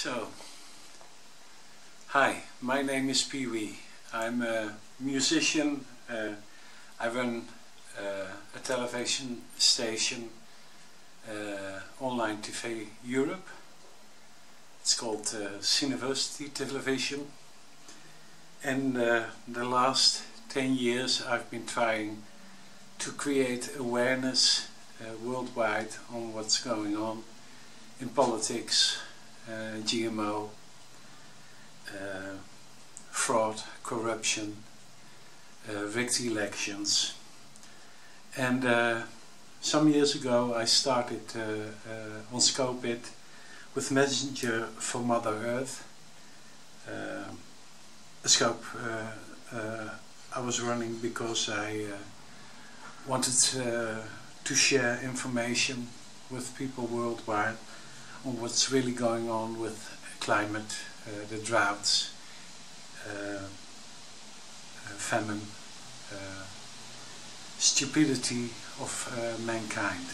So, hi, my name is Pi-Qui. I'm a musician. I run a television station, online TV Europe. It's called cineversity.tv. And the last 10 years I've been trying to create awareness worldwide on what's going on in politics, GMO, fraud, corruption, rigged elections. And some years ago I started on Scope It with Messenger for Mother Earth. A scope I was running because I wanted to share information with people worldwide on what's really going on with climate, the droughts, famine, stupidity of mankind.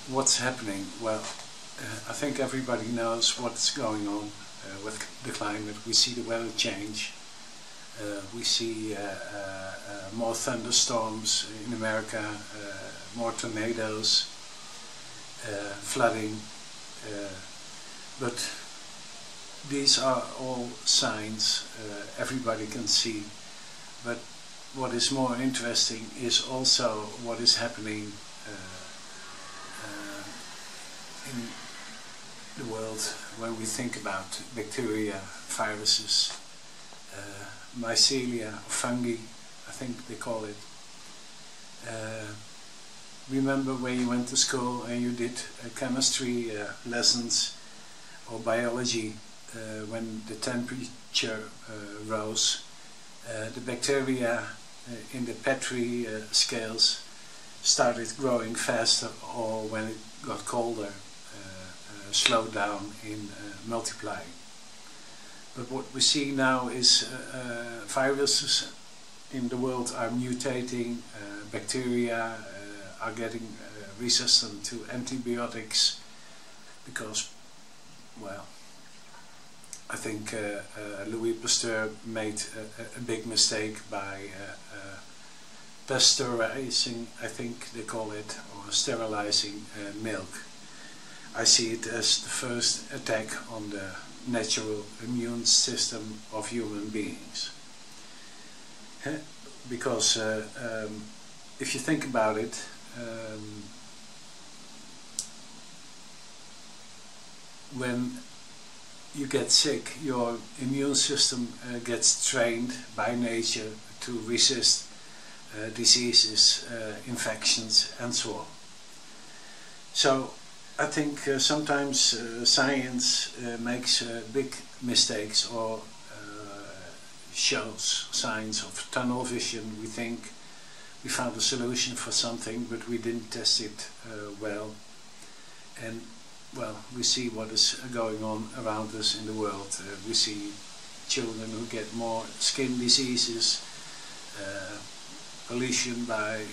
What's happening? Well, I think everybody knows what's going on with the climate. We see the weather change. We see more thunderstorms in America, more tornadoes, flooding, but these are all signs everybody can see. But what is more interesting is also what is happening in the world when we think about bacteria, viruses, mycelia, fungi, I think they call it. Remember when you went to school and you did chemistry lessons or biology, when the temperature rose, the bacteria in the Petri scales started growing faster, or when it got colder, slowed down in multiplying. But what we see now is viruses in the world are mutating, bacteria are getting resistant to antibiotics because, well, I think Louis Pasteur made a big mistake by pasteurizing, I think they call it, or sterilizing milk. I see it as the first attack on the natural immune system of human beings. Because if you think about it, when you get sick, your immune system gets trained by nature to resist diseases, infections and so on. So I think sometimes science makes big mistakes or shows signs of tunnel vision. We think we found a solution for something, but we didn't test it well. And well, we see what is going on around us in the world. We see children who get more skin diseases, pollution by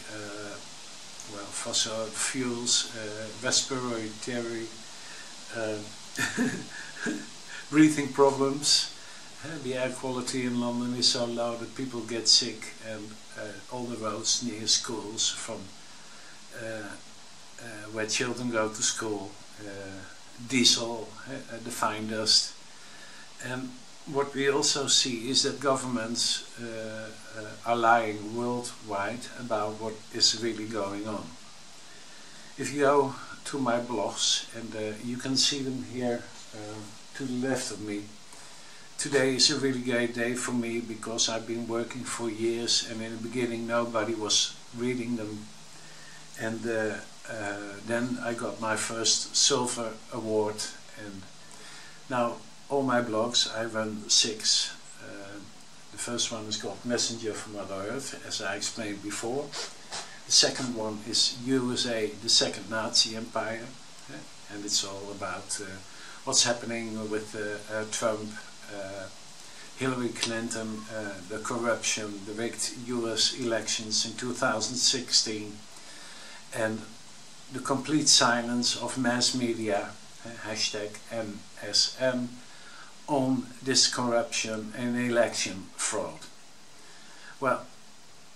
well, fossil fuels, respiratory breathing problems. The air quality in London is so low that people get sick, and all the roads near schools from where children go to school, diesel, the fine dust. And what we also see is that governments are lying worldwide about what is really going on. If you go to my blogs, and you can see them here to the left of me, today is a really great day for me because I've been working for years, and in the beginning nobody was reading them. And then I got my first silver award, and now all my blogs, I run 6. The first one is called Messenger for Mother Earth, as I explained before. The second one is USA, the Second Nazi Empire, and it's all about what's happening with Trump, Hillary Clinton, the corruption, the rigged US elections in 2016, and the complete silence of mass media hashtag MSM, on this corruption and election fraud. Well,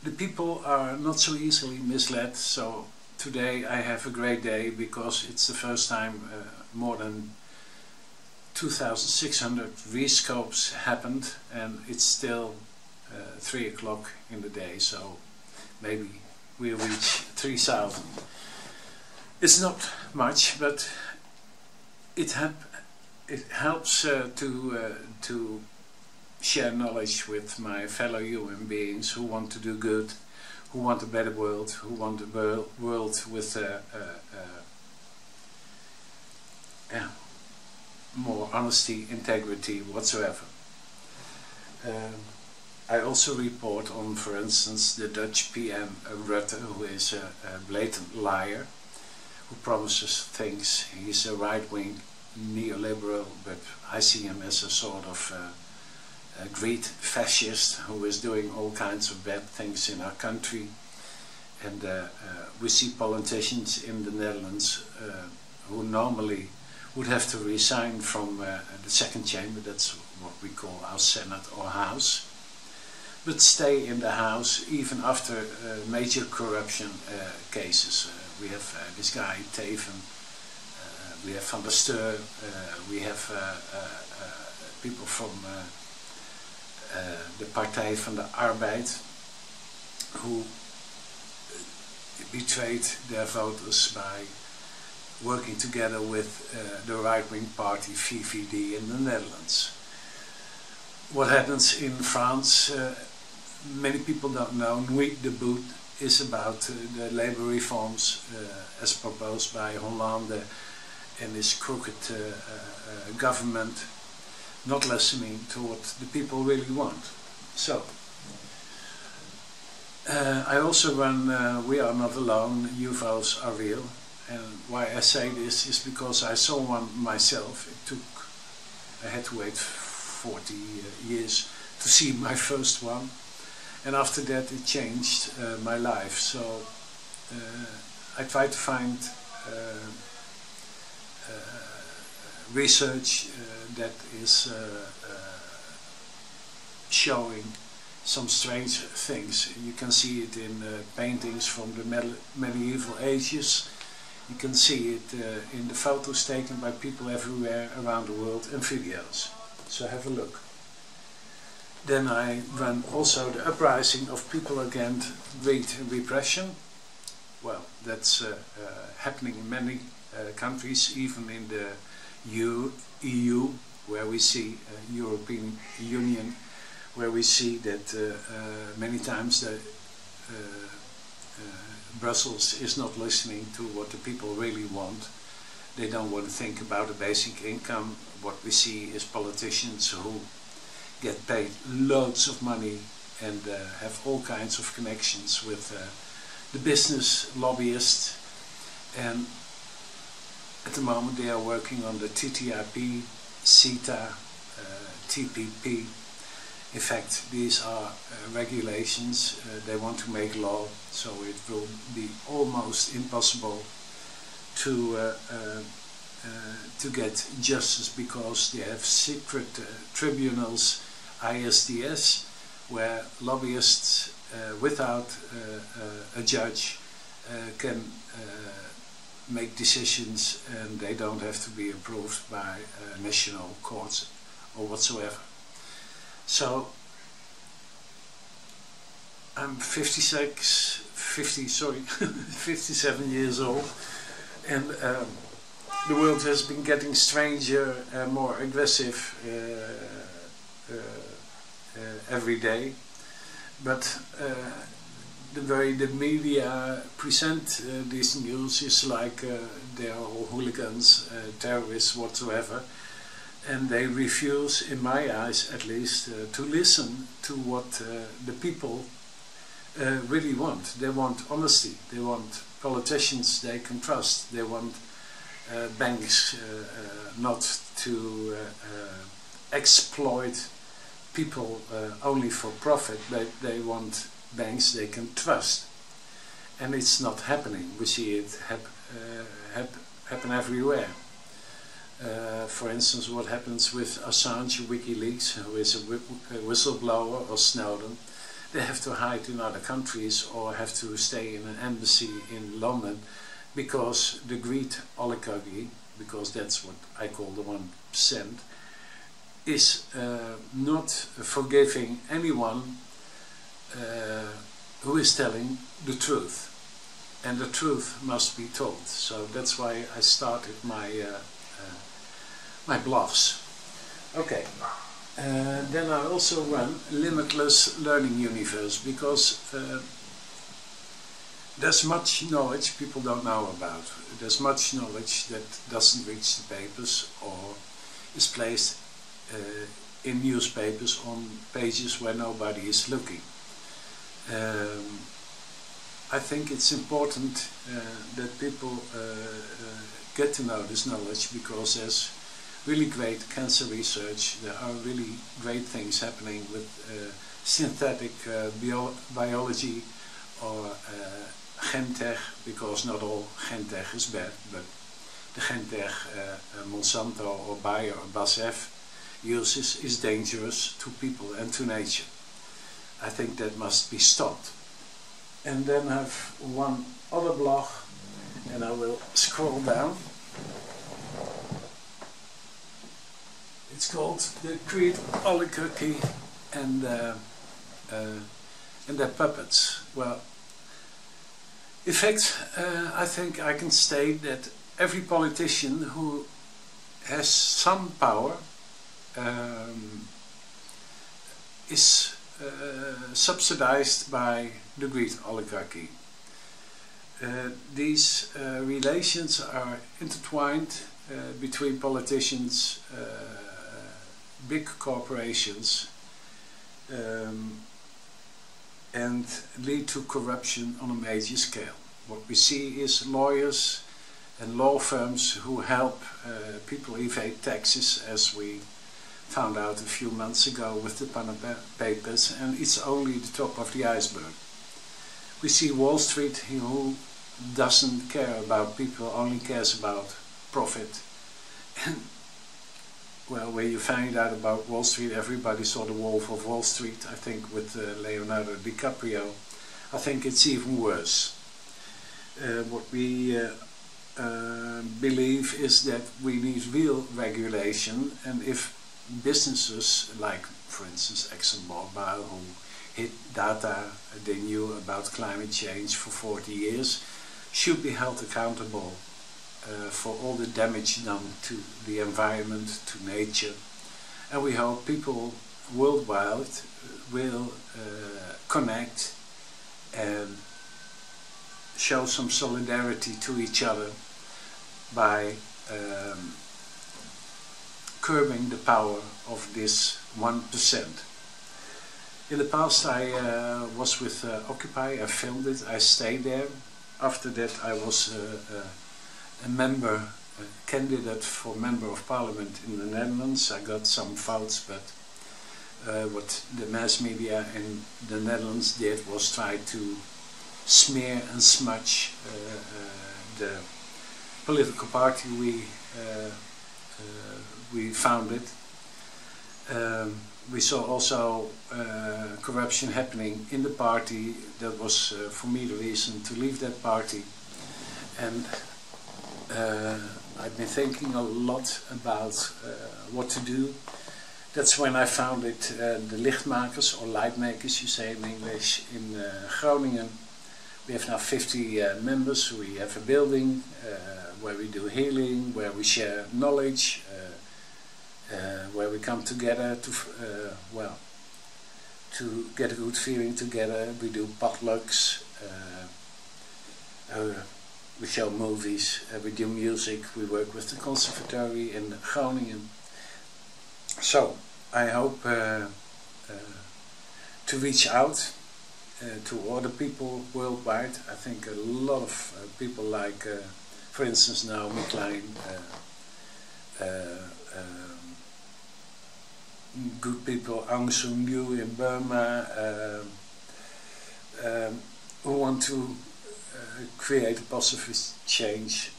the people are not so easily misled, so today I have a great day because it's the first time more than 2,600 rescopes happened, and it's still 3 o'clock in the day, so maybe we'll reach 3,000. It's not much, but it helps to share knowledge with my fellow human beings who want to do good, who want a better world, who want a world with more honesty, integrity, whatsoever. I also report on, for instance, the Dutch PM Rutte, who is a blatant liar, who promises things. He's a right-wing neoliberal, but I see him as a sort of a great fascist who is doing all kinds of bad things in our country. And we see politicians in the Netherlands who normally would have to resign from the second chamber, that's what we call our Senate or House, but stay in the House even after major corruption cases. We have this guy Teven, we have Van der Steur, we have people from the Partij van de Arbeid who betrayed their voters by working together with the right-wing party VVD in the Netherlands. What happens in France, many people don't know. Nuit debout is about the labor reforms as proposed by Hollande and his crooked government, not listening to what the people really want. So, I also run We Are Not Alone, UFOs Are Real. And why I say this is because I saw one myself. I had to wait 40 years to see my first one, and after that it changed my life. So I try to find research that is showing some strange things. You can see it in paintings from the medieval ages. You can see it in the photos taken by people everywhere around the world and videos. So have a look. Then I run also the uprising of people against greed and repression. Well, that's happening in many countries, even in the EU, where we see European Union, where we see that many times the Brussels is not listening to what the people really want. They don't want to think about a basic income. What we see is politicians who get paid loads of money and have all kinds of connections with the business lobbyists. And at the moment they are working on the TTIP, CETA, TPP. In fact, these are regulations. They want to make law, so it will be almost impossible to get justice, because they have secret tribunals, ISDS, where lobbyists without a judge can make decisions, and they don't have to be approved by national courts or whatsoever. So I'm 57 years old, and the world has been getting stranger and more aggressive every day. But the way the media present these news is like they are all hooligans, terrorists, whatsoever. And they refuse, in my eyes at least, to listen to what the people really want. They want honesty, they want politicians they can trust, they want banks not to exploit people only for profit, but they want banks they can trust. And it's not happening. We see it happen everywhere. For instance, what happens with Assange, WikiLeaks, who is a whistleblower, or Snowden. They have to hide in other countries or have to stay in an embassy in London because the greed oligarchy, because that's what I call the 1%, is not forgiving anyone who is telling the truth. And the truth must be told. So that's why I started my my blogs. Okay. Then I also run Limitless Learning Universe, because there's much knowledge people don't know about. There's much knowledge that doesn't reach the papers or is placed in newspapers on pages where nobody is looking. I think it's important that people get to know this knowledge, because there's really great cancer research. There are really great things happening with synthetic biology or gentech, because not all gentech is bad, but the gentech Monsanto or Bayer or BASF uses is dangerous to people and to nature. I think that must be stopped. And then I have one other blog, and I will scroll down. It's called The Greed Oligarchy and Their Puppets. Well, in fact, I think I can state that every politician who has some power is subsidized by the greed oligarchy. These relations are intertwined between politicians, big corporations, and lead to corruption on a major scale. What we see is lawyers and law firms who help people evade taxes, as we found out a few months ago with the Panama Papers, and it's only the top of the iceberg. We see Wall Street, who doesn't care about people, only cares about profit. And well, when you find out about Wall Street, everybody saw The Wolf of Wall Street, I think, with Leonardo DiCaprio. I think it's even worse. What we believe is that we need real regulation, and if businesses like, for instance, ExxonMobil, who hid data they knew about climate change for 40 years, should be held accountable for all the damage done to the environment, to nature. And we hope people worldwide will connect and show some solidarity to each other by curbing the power of this 1%. In the past I was with Occupy, I filmed it, I stayed there. After that I was a member, a candidate for Member of Parliament in the Netherlands. I got some votes, but what the mass media in the Netherlands did was try to smear and smudge the political party we founded. We saw also corruption happening in the party. That was for me the reason to leave that party. And I've been thinking a lot about what to do. That's when I founded the Lichtmakers, or Lightmakers you say in English, in Groningen. We have now 50 members. We have a building where we do healing, where we share knowledge, where we come together to, well, to get a good feeling together. We do potlucks, we show movies, we do music, we work with the conservatory in Groningen. So I hope to reach out to other people worldwide. I think a lot of people like, for instance, Naomi Klein, good people, Aung San Suu Kyi in Burma, who want to create a positive change,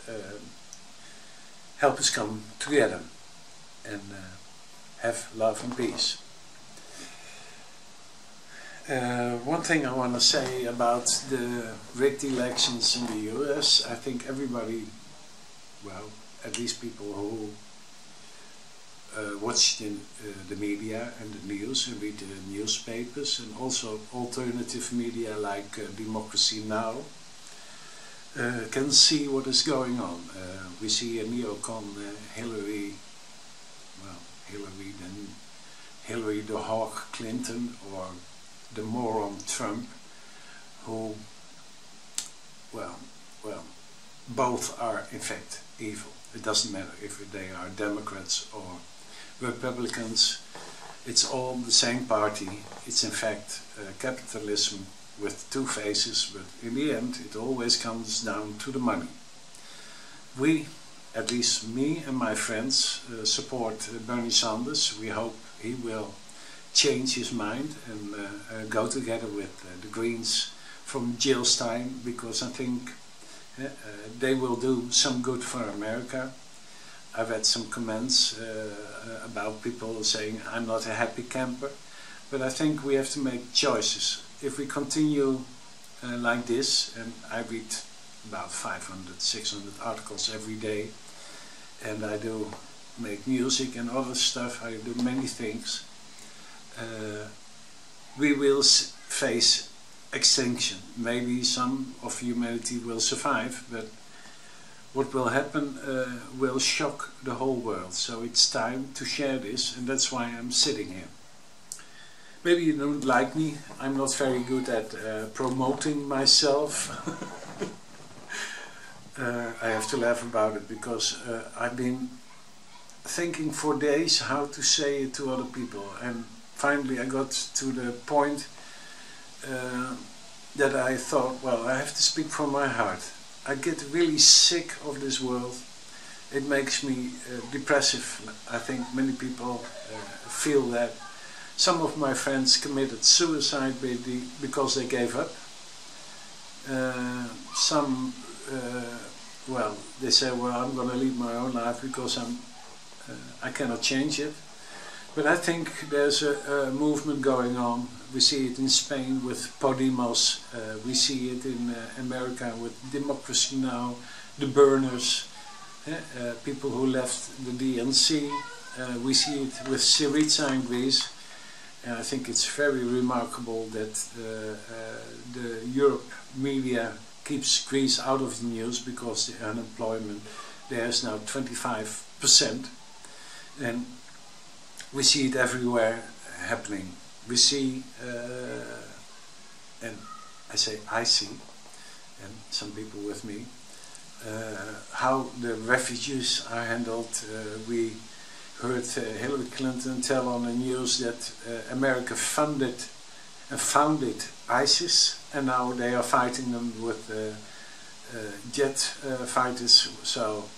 help us come together and have love and peace. One thing I want to say about the rigged elections in the US, I think everybody, well, at least people who watch the media and the news and read the newspapers, and also alternative media like Democracy Now! Can see what is going on. We see a neocon Hillary the Hawk Clinton, or the moron Trump, who, well, both are in fact evil. It doesn't matter if they are Democrats or Republicans. It's all the same party. It's in fact capitalism with two faces, but in the end it always comes down to the money. We, at least me and my friends, support Bernie Sanders. We hope he will change his mind and go together with the Greens from Jill's time, because I think they will do some good for America. I've had some comments about people saying I'm not a happy camper, but I think we have to make choices. If we continue like this, and I read about 500, 600 articles every day, and I do make music and other stuff, I do many things, we will face extinction. Maybe some of humanity will survive, but what will happen will shock the whole world. So it's time to share this, and that's why I'm sitting here. Maybe you don't like me. I'm not very good at promoting myself. I have to laugh about it, because I've been thinking for days how to say it to other people, and finally I got to the point that I thought, well, I have to speak from my heart. I get really sick of this world. It makes me depressive. I think many people feel that. Some of my friends committed suicide because they gave up. Some, well, they say, well, I'm going to lead my own life because I cannot change it. But I think there's a movement going on. We see it in Spain with Podemos. We see it in America with Democracy Now!, the burners, people who left the DNC. We see it with Syriza in Greece. And I think it's very remarkable that the Europe media keeps Greece out of the news, because the unemployment there is now 25%. And we see it everywhere happening. We see, and I see, and some people with me, how the refugees are handled. We heard Hillary Clinton tell on the news that America funded and founded ISIS, and now they are fighting them with jet fighters. So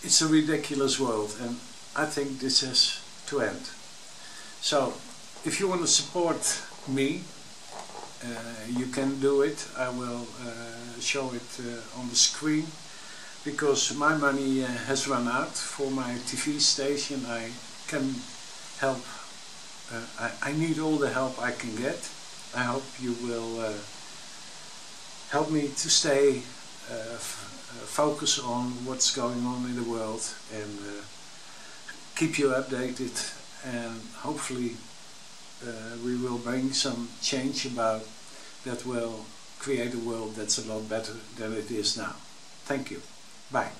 it's a ridiculous world, and I think this has to end. So if you want to support me, you can do it. I will show it on the screen, because my money has run out for my TV station. I can help. I need all the help I can get. I hope you will help me to stay focus on what's going on in the world, and keep you updated, and hopefully we will bring some change about that will create a world that's a lot better than it is now. Thank you. Bye.